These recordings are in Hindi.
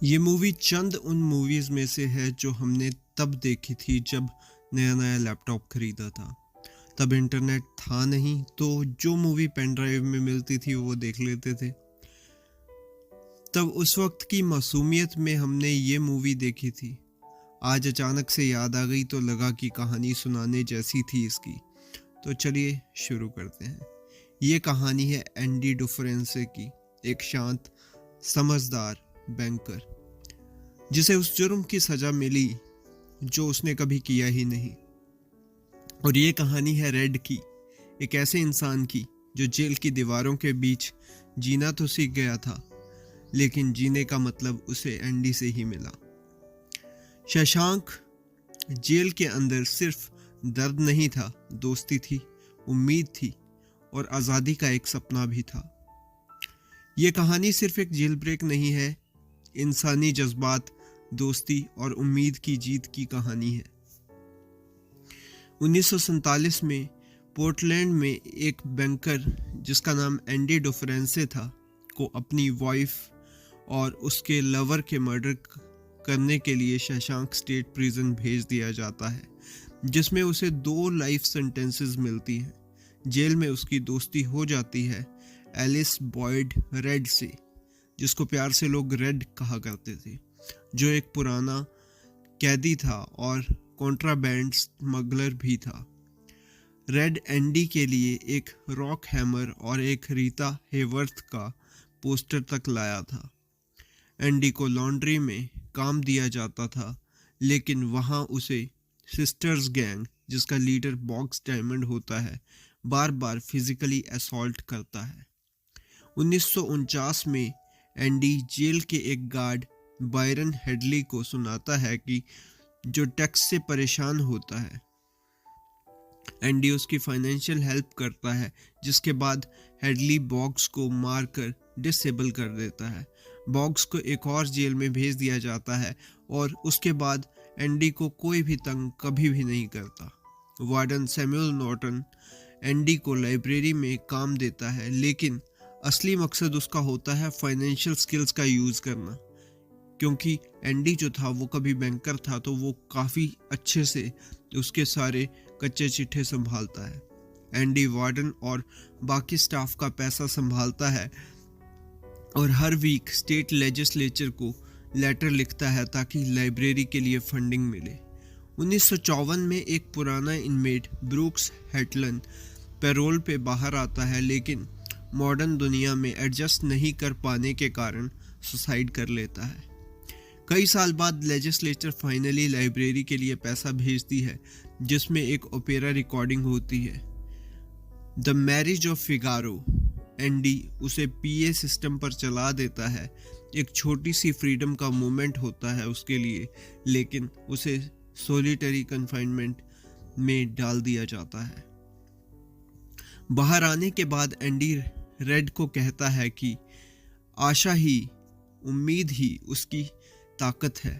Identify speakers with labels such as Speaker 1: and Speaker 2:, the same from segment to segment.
Speaker 1: ये मूवी चंद उन मूवीज में से है जो हमने तब देखी थी जब नया नया लैपटॉप खरीदा था। तब इंटरनेट था नहीं, तो जो मूवी पेन ड्राइव में मिलती थी वो देख लेते थे। तब उस वक्त की मासूमियत में हमने ये मूवी देखी थी। आज अचानक से याद आ गई तो लगा कि कहानी सुनाने जैसी थी इसकी। तो चलिए शुरू करते हैं। ये कहानी है एंडी डुफरेंसे की, एक शांत समझदार बैंकर जिसे उस जुर्म की सजा मिली जो उसने कभी किया ही नहीं। और ये कहानी है रेड की, एक ऐसे इंसान की जो जेल की दीवारों के बीच जीना तो सीख गया था, लेकिन जीने का मतलब उसे एंडी से ही मिला। शशांक जेल के अंदर सिर्फ दर्द नहीं था, दोस्ती थी, उम्मीद थी और आज़ादी का एक सपना भी था। ये कहानी सिर्फ एक जेल ब्रेक नहीं है, इंसानी जज्बात, दोस्ती और उम्मीद की जीत की कहानी है। 1947 में पोर्टलैंड में एक बैंकर जिसका नाम एंडी डुफरेंसे था को अपनी वाइफ और उसके लवर के मर्डर करने के लिए शशांक स्टेट प्रिजन भेज दिया जाता है, जिसमें उसे 2 लाइफ सेंटेंसेस मिलती हैं। जेल में उसकी दोस्ती हो जाती है एलिस बॉयड रेड से, जिसको प्यार से लोग रेड कहा करते थे, जो एक पुराना कैदी था और कॉन्ट्राबैंड स्मगलर भी था। रेड एंडी के लिए एक रॉक हैमर और एक रीता हेवर्थ का पोस्टर तक लाया था। एंडी को लॉन्ड्री में काम दिया जाता था, लेकिन वहां उसे सिस्टर्स गैंग, जिसका लीडर बॉक्स डायमंड होता है, बार बार फिजिकली असॉल्ट करता है। 1949 में एंडी जेल के एक गार्ड बायरन हेडली को सुनाता है कि जो टैक्स से परेशान होता है। एंडी उसकी फाइनेंशियल हेल्प करता है, जिसके बाद हेडली बॉक्स को मारकर डिसेबल कर देता है। बॉक्स को एक और जेल में भेज दिया जाता है और उसके बाद एंडी को कोई भी तंग कभी भी नहीं करता। वार्डन सैमुअल नॉर्टन एंडी को लाइब्रेरी में काम देता है, लेकिन असली मकसद उसका होता है फाइनेंशियल स्किल्स का यूज़ करना। क्योंकि एंडी जो था वो कभी बैंकर था, तो वो काफ़ी अच्छे से उसके सारे कच्चे चिट्ठे संभालता है। एंडी वार्डन और बाकी स्टाफ का पैसा संभालता है और हर वीक स्टेट लेजिस्लेचर को लेटर लिखता है ताकि लाइब्रेरी के लिए फंडिंग मिले। 1954 में एक पुराना इनमेट ब्रूक्स हेटलन पैरोल पे बाहर आता है, लेकिन मॉडर्न दुनिया में एडजस्ट नहीं कर पाने के कारण सुसाइड कर लेता है। कई साल बाद लेजिस्लेचर फाइनली लाइब्रेरी के लिए पैसा भेजती है, जिसमें एक ओपेरा रिकॉर्डिंग होती है, the marriage of Figaro. Andy उसे पीए सिस्टम पर चला देता है। एक छोटी सी फ्रीडम का मोमेंट होता है उसके लिए, लेकिन उसे सोलिटरी कन्फाइनमेंट में डाल दिया जाता है। बाहर आने के बाद एंडी रेड को कहता है कि आशा ही, उम्मीद ही उसकी ताकत है।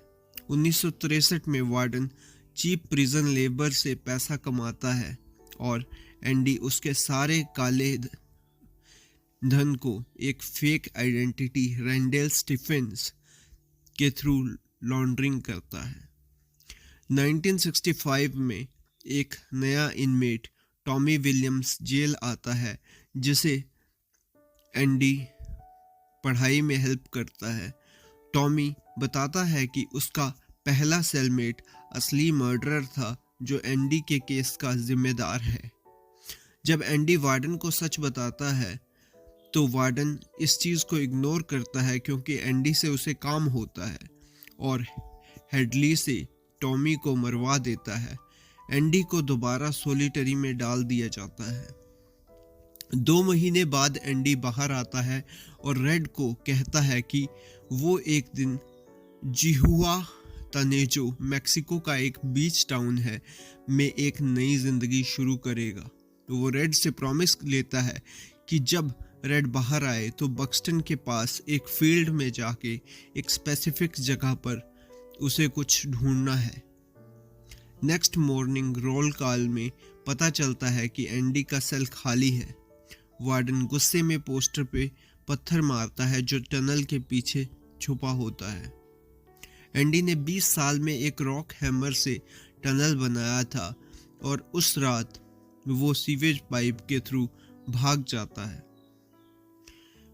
Speaker 1: 1963 में वार्डन चीप प्रिजन लेबर से पैसा कमाता है और एंडी उसके सारे काले धन को एक फेक आइडेंटिटी रैंडल स्टीफेंस के थ्रू लॉन्ड्रिंग करता है। 1965 में एक नया इनमेट टॉमी विलियम्स जेल आता है, जिसे एंडी पढ़ाई में हेल्प करता है। टॉमी बताता है कि उसका पहला सेलमेट असली मर्डरर था जो एंडी के केस का जिम्मेदार है। जब एंडी वार्डन को सच बताता है तो वार्डन इस चीज़ को इग्नोर करता है, क्योंकि एंडी से उसे काम होता है और हेडली से टॉमी को मरवा देता है। एंडी को दोबारा सोलिटरी में डाल दिया जाता है। 2 महीने बाद एंडी बाहर आता है और रेड को कहता है कि वो एक दिन जिहुआ तनेजो, मैक्सिको का एक बीच टाउन है, में एक नई जिंदगी शुरू करेगा। तो वो रेड से प्रॉमिस लेता है कि जब रेड बाहर आए तो बक्सटन के पास एक फील्ड में जाके एक स्पेसिफिक जगह पर उसे कुछ ढूंढना है। नेक्स्ट मॉर्निंग रोल कॉल में पता चलता है कि एंडी का सेल खाली है। वार्डन गुस्से में पोस्टर पे पत्थर मारता है जो टनल के पीछे छुपा होता है। एंडी ने 20 साल में एक रॉक हैमर से टनल बनाया था और उस रात वो सीवेज पाइप के थ्रू भाग जाता है।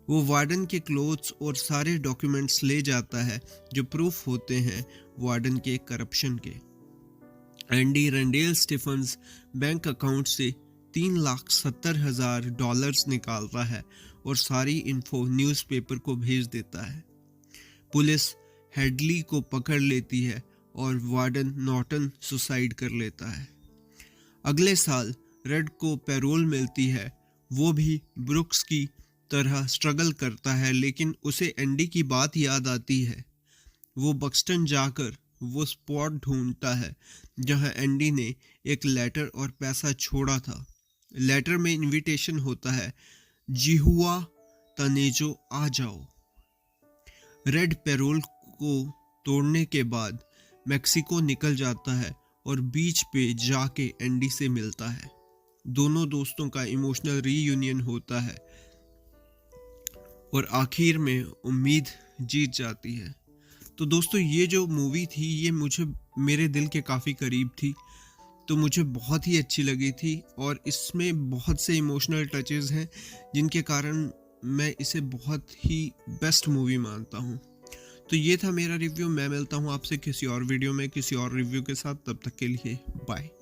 Speaker 1: वो वार्डन के क्लोथ्स और सारे डॉक्यूमेंट्स ले जाता है जो प्रूफ होते हैं वार्डन के करप्शन के। एंडी रेंडेल स्टीफन्स बैंक अकाउंट से $3,70,000 निकालता है और सारी इन्फो न्यूज़पेपर को भेज देता है। पुलिस हेडली को पकड़ लेती है और वार्डन नॉर्टन सुसाइड कर लेता है। अगले साल रेड को पैरोल मिलती है। वो भी ब्रुक्स की तरह स्ट्रगल करता है, लेकिन उसे एंडी की बात याद आती है। वो बक्सटन जाकर वो स्पॉट ढूंढता है जहां एंडी ने एक लेटर और पैसा छोड़ा था। लेटर में इनविटेशन होता है, जिहुआ तनेजो आ जाओ। रेड पैरोल को तोड़ने के बाद मेक्सिको निकल जाता है और बीच पे जाके एंडी से मिलता है। दोनों दोस्तों का इमोशनल रीयूनियन होता है और आखिर में उम्मीद जीत जाती है। तो दोस्तों, ये जो मूवी थी ये मुझे मेरे दिल के काफ़ी करीब थी, तो मुझे बहुत ही अच्छी लगी थी और इसमें बहुत से इमोशनल टचेस हैं जिनके कारण मैं इसे बहुत ही बेस्ट मूवी मानता हूँ। तो ये था मेरा रिव्यू। मैं मिलता हूँ आपसे किसी और वीडियो में किसी और रिव्यू के साथ। तब तक के लिए बाय।